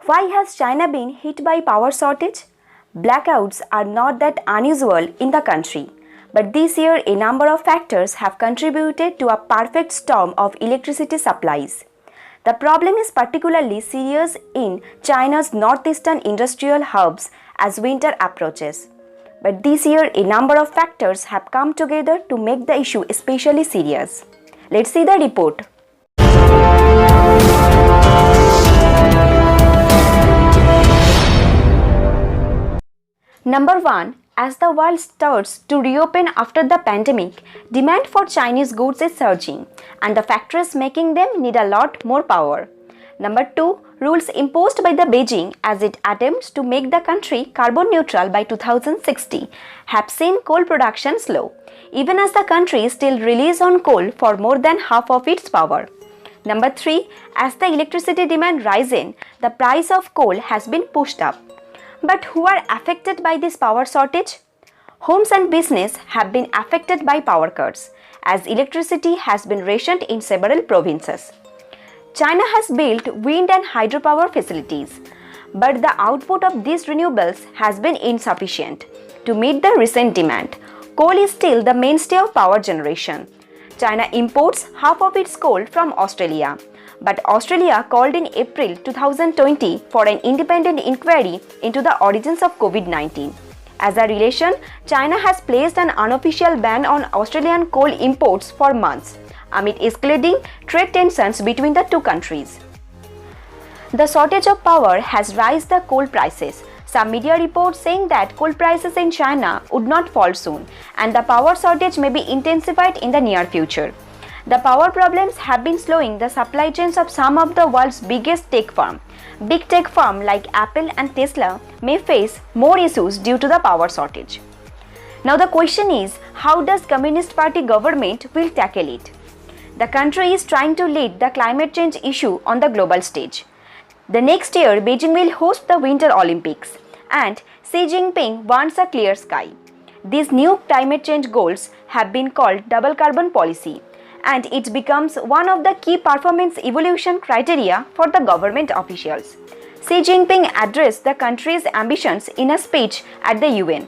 Why has China been hit by power shortage? Blackouts are not that unusual in the country, but this year a number of factors have contributed to a perfect storm of electricity supplies. The problem is particularly serious in China's northeastern industrial hubs as winter approaches. But this year a number of factors have come together to make the issue especially serious. Let's see the report. Number 1. As the world starts to reopen after the pandemic, demand for Chinese goods is surging, and the factories making them need a lot more power. Number 2. Rules imposed by the Beijing as it attempts to make the country carbon neutral by 2060 have seen coal production slow, even as the country still relies on coal for more than half of its power. Number 3. As the electricity demand rises, the price of coal has been pushed up. But who are affected by this power shortage? Homes and business have been affected by power cuts, as electricity has been rationed in several provinces. China has built wind and hydropower facilities, but the output of these renewables has been insufficient to meet the recent demand. Coal is still the mainstay of power generation. China imports half of its coal from Australia. But Australia called in April 2020 for an independent inquiry into the origins of COVID-19. As a relation, China has placed an unofficial ban on Australian coal imports for months, amid escalating trade tensions between the two countries. The shortage of power has raised the coal prices. Some media reports saying that coal prices in China would not fall soon, and the power shortage may be intensified in the near future. The power problems have been slowing the supply chains of some of the world's biggest tech firms. Big tech firms like Apple and Tesla may face more issues due to the power shortage. Now the question is, how does Communist Party government will tackle it? The country is trying to lead the climate change issue on the global stage. The next year, Beijing will host the Winter Olympics, and Xi Jinping wants a clear sky. These new climate change goals have been called double carbon policy, and it becomes one of the key performance evaluation criteria for the government officials. Xi Jinping addressed the country's ambitions in a speech at the UN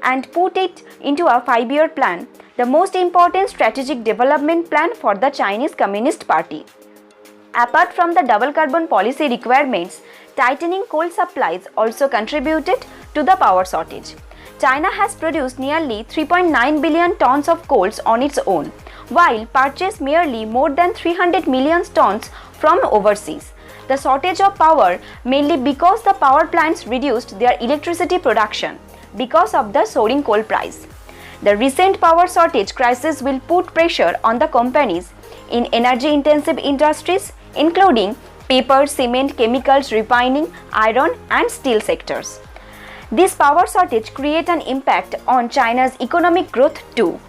and put it into a 5-year plan, the most important strategic development plan for the Chinese Communist Party. Apart from the double carbon policy requirements, tightening coal supplies also contributed to the power shortage. China has produced nearly 3.9 billion tons of coals on its own, while purchased merely more than 300 million tons from overseas. The shortage of power mainly because the power plants reduced their electricity production because of the soaring coal price. The recent power shortage crisis will put pressure on the companies in energy-intensive industries, including paper, cement, chemicals, refining, iron and steel sectors. This power shortage creates an impact on China's economic growth too.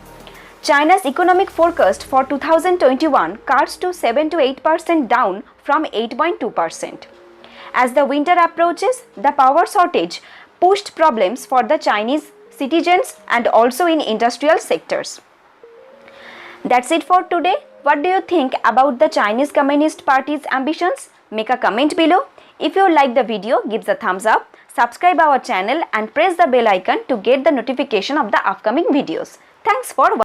China's economic forecast for 2021 cuts to 7 to 8% down from 8.2%. As the winter approaches, the power shortage pushed problems for the Chinese citizens and also in industrial sectors. That's it for today. What do you think about the Chinese Communist Party's ambitions? Make a comment below. If you like the video, give a thumbs up, subscribe our channel and press the bell icon to get the notification of the upcoming videos. Thanks for watching.